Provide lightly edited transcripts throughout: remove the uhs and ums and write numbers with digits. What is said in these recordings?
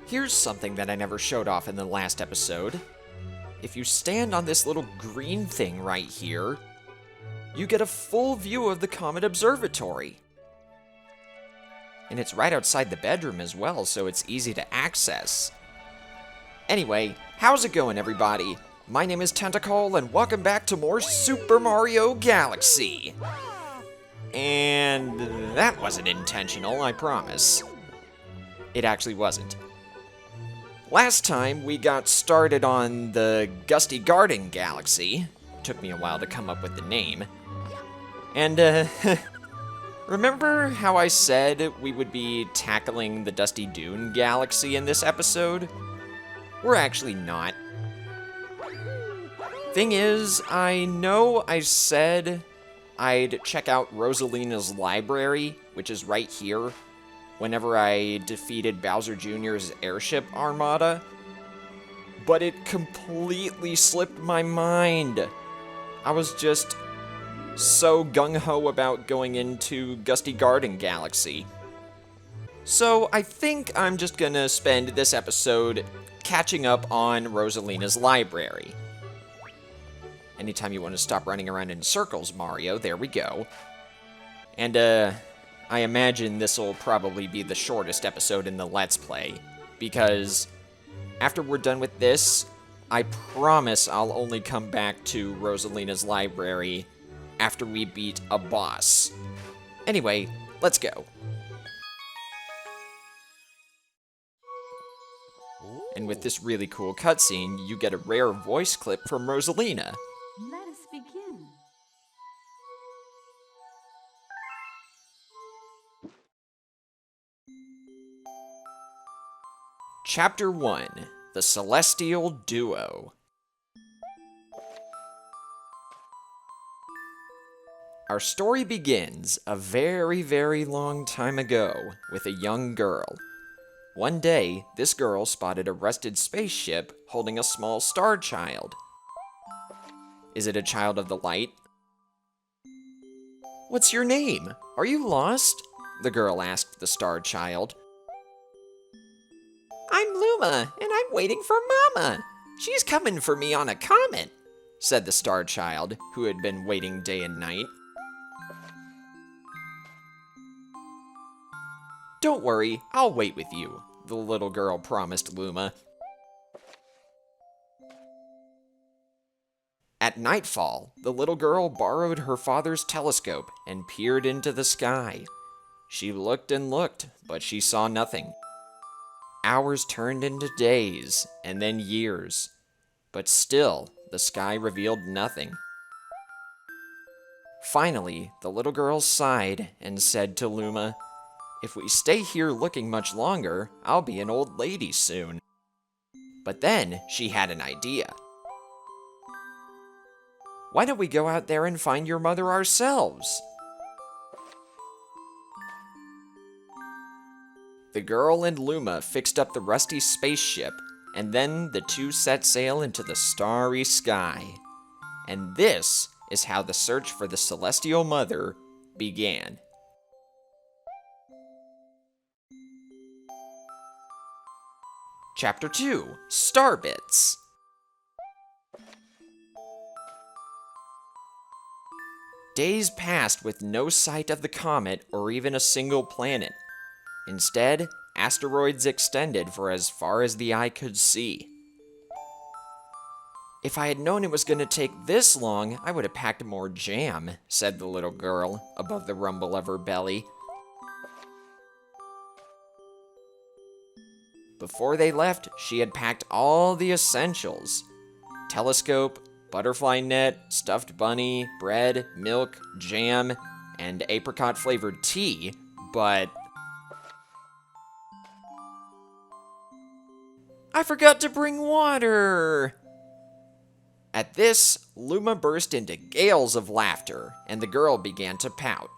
Here's something that I never showed off in the last episode. If you stand on this little green thing right here, you get a full view of the Comet Observatory. And it's right outside the bedroom as well, so it's easy to access. Anyway, how's it going, everybody? My name is Tentacle, and welcome back to more Super Mario Galaxy. And that wasn't intentional, I promise. It actually wasn't. Last time, we got started on the Gusty Garden Galaxy. Took me a while to come up with the name. And, remember how I said we would be tackling the Dusty Dune Galaxy in this episode? We're actually not. Thing is, I know I said I'd check out Rosalina's library, which is right here, whenever I defeated Bowser Jr.'s airship armada, but it completely slipped my mind. I was just so gung-ho about going into Gusty Garden Galaxy. So I think I'm just gonna spend this episode catching up on Rosalina's library. Anytime you want to stop running around in circles, Mario, there we go. And, I imagine this'll probably be the shortest episode in the Let's Play, because after we're done with this, I promise I'll only come back to Rosalina's library after we beat a boss. Anyway, let's go. And with this really cool cutscene, you get a rare voice clip from Rosalina. Let us begin. Chapter 1, The Celestial Duo. Our story begins a very, very long time ago with a young girl. One day, this girl spotted a rusted spaceship holding a small star child. Is it a child of the light? What's your name? Are you lost? The girl asked the star child. I'm Luma, and I'm waiting for Mama. She's coming for me on a comet, said the star child, who had been waiting day and night. Don't worry, I'll wait with you, the little girl promised Luma. At nightfall, the little girl borrowed her father's telescope and peered into the sky. She looked and looked, but she saw nothing. Hours turned into days, and then years. But still, the sky revealed nothing. Finally, the little girl sighed and said to Luma, "If we stay here looking much longer, I'll be an old lady soon." But then she had an idea. Why don't we go out there and find your mother ourselves? The girl and Luma fixed up the rusty spaceship, and then the two set sail into the starry sky. And this is how the search for the Celestial Mother began. Chapter 2, Starbits. Days passed with no sight of the comet or even a single planet. Instead, asteroids extended for as far as the eye could see. If I had known it was going to take this long, I would have packed more jam, said the little girl, above the rumble of her belly. Before they left, she had packed all the essentials. Telescope, butterfly net, stuffed bunny, bread, milk, jam, and apricot-flavored tea, but I forgot to bring water! At this, Luma burst into gales of laughter, and the girl began to pout.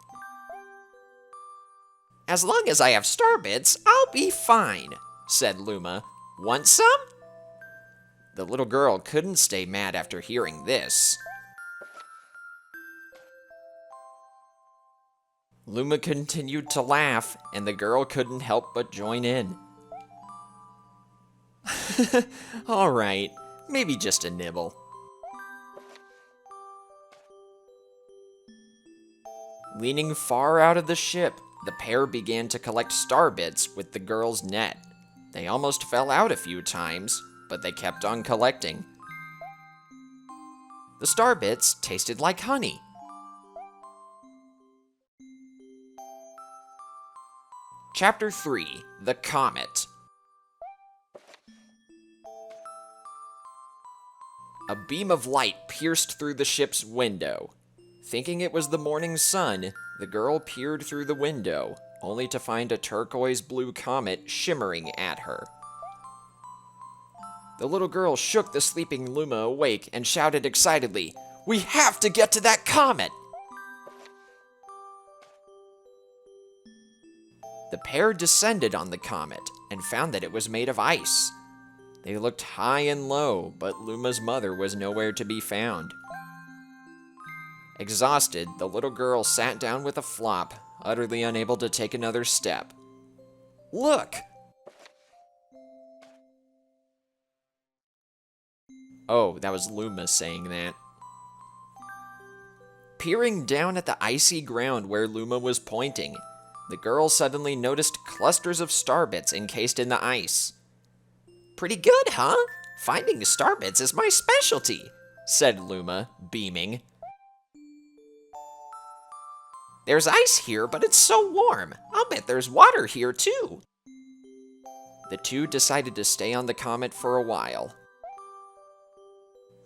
As long as I have Starbits, I'll be fine, said Luma. Want some? The little girl couldn't stay mad after hearing this. Luma continued to laugh, and the girl couldn't help but join in. Alright, maybe just a nibble. Leaning far out of the ship, the pair began to collect star bits with the girl's net. They almost fell out a few times, but they kept on collecting. The star bits tasted like honey. Chapter 3: The Comet. A beam of light pierced through the ship's window. Thinking it was the morning sun, the girl peered through the window, only to find a turquoise-blue comet shimmering at her. The little girl shook the sleeping Luma awake and shouted excitedly, "We have to get to that comet!" The pair descended on the comet and found that it was made of ice. They looked high and low, but Luma's mother was nowhere to be found. Exhausted, the little girl sat down with a flop, utterly unable to take another step. Look! Oh, that was Luma saying that. Peering down at the icy ground where Luma was pointing, the girl suddenly noticed clusters of starbits encased in the ice. "Pretty good, huh? Finding starbits is my specialty," said Luma, beaming. "There's ice here, but it's so warm. I'll bet there's water here, too." The two decided to stay on the comet for a while.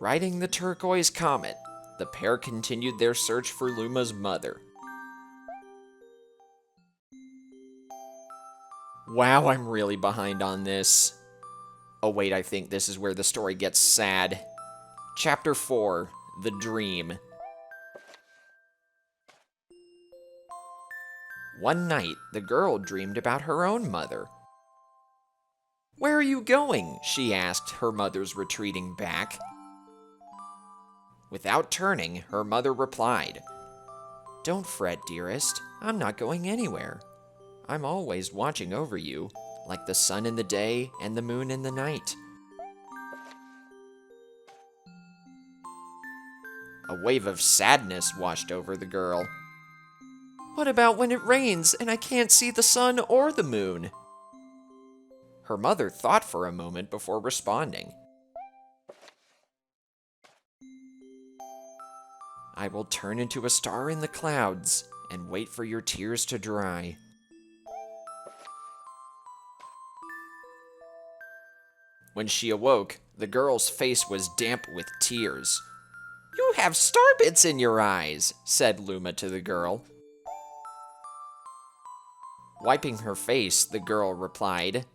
Riding the turquoise comet, the pair continued their search for Luma's mother. Wow, I'm really behind on this. Oh wait, I think this is where the story gets sad. Chapter 4: The Dream. One night, the girl dreamed about her own mother. "Where are you going?" she asked her mother's retreating back. Without turning, her mother replied, "Don't fret, dearest. I'm not going anywhere. I'm always watching over you, like the sun in the day and the moon in the night." A wave of sadness washed over the girl. "What about when it rains and I can't see the sun or the moon?" Her mother thought for a moment before responding. "I will turn into a star in the clouds and wait for your tears to dry." When she awoke, the girl's face was damp with tears. "You have starbits in your eyes," said Luma to the girl. Wiping her face, the girl replied,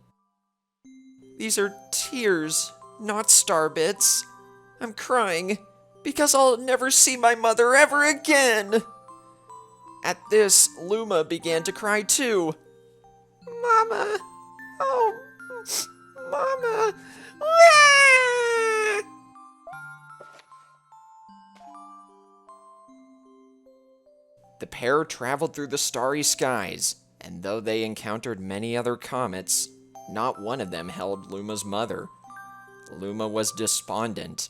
"These are tears, not starbits. I'm crying because I'll never see my mother ever again." At this, Luma began to cry too. "Mama! Oh, Mama! Ah!" The pair traveled through the starry skies, and though they encountered many other comets, not one of them held Luma's mother. Luma was despondent.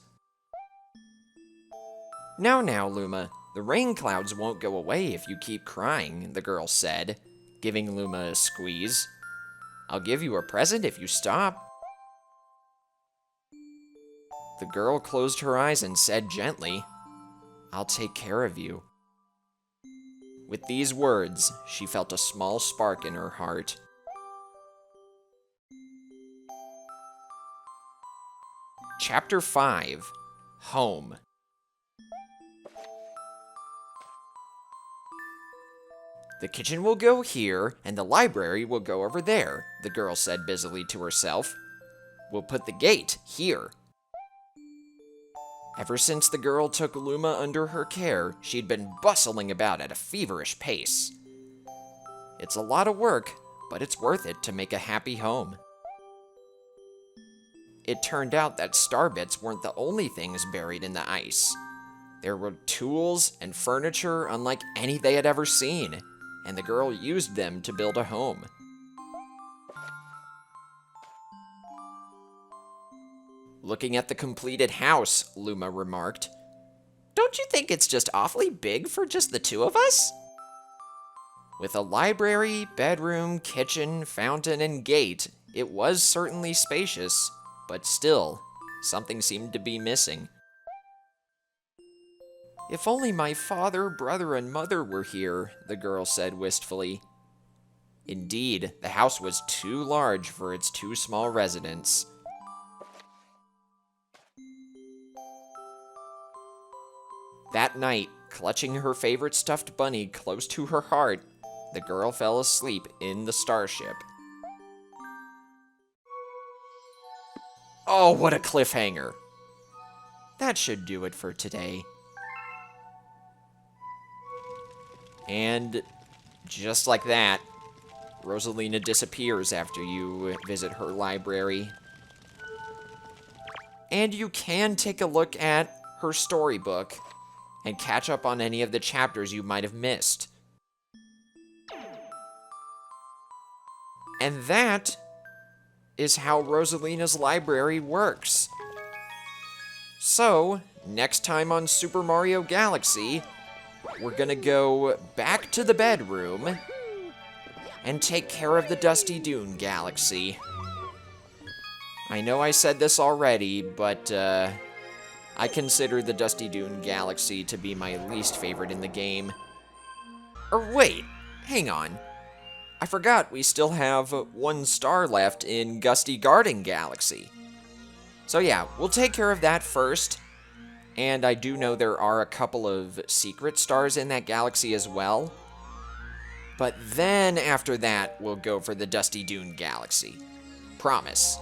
Now, Luma, the rain clouds won't go away if you keep crying," the girl said, giving Luma a squeeze. "I'll give you a present if you stop." The girl closed her eyes and said gently, "I'll take care of you." With these words, she felt a small spark in her heart. Chapter 5: Home. "The kitchen will go here, and the library will go over there," the girl said busily to herself. "We'll put the gate here." Ever since the girl took Luma under her care, she'd been bustling about at a feverish pace. It's a lot of work, but it's worth it to make a happy home. It turned out that starbits weren't the only things buried in the ice. There were tools and furniture unlike any they had ever seen, and the girl used them to build a home. Looking at the completed house, Luma remarked. Don't you think it's just awfully big for just the two of us? With a library, bedroom, kitchen, fountain, and gate, it was certainly spacious, but still, something seemed to be missing. If only my father, brother, and mother were here, the girl said wistfully. Indeed, the house was too large for its two small residents. That night, clutching her favorite stuffed bunny close to her heart, the girl fell asleep in the starship. Oh, what a cliffhanger! That should do it for today. And just like that, Rosalina disappears after you visit her library. And you can take a look at her storybook and catch up on any of the chapters you might have missed. And that is how Rosalina's library works. So, next time on Super Mario Galaxy, we're gonna go back to the bedroom and take care of the Dusty Dune Galaxy. I know I said this already, but I consider the Dusty Dune Galaxy to be my least favorite in the game. Or wait, hang on. I forgot we still have 1 star left in Gusty Garden Galaxy. So yeah, we'll take care of that first. And I do know there are a couple of secret stars in that galaxy as well. But then after that, we'll go for the Dusty Dune Galaxy. Promise.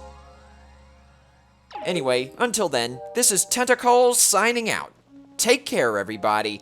Anyway, until then, this is Tentacles signing out. Take care, everybody.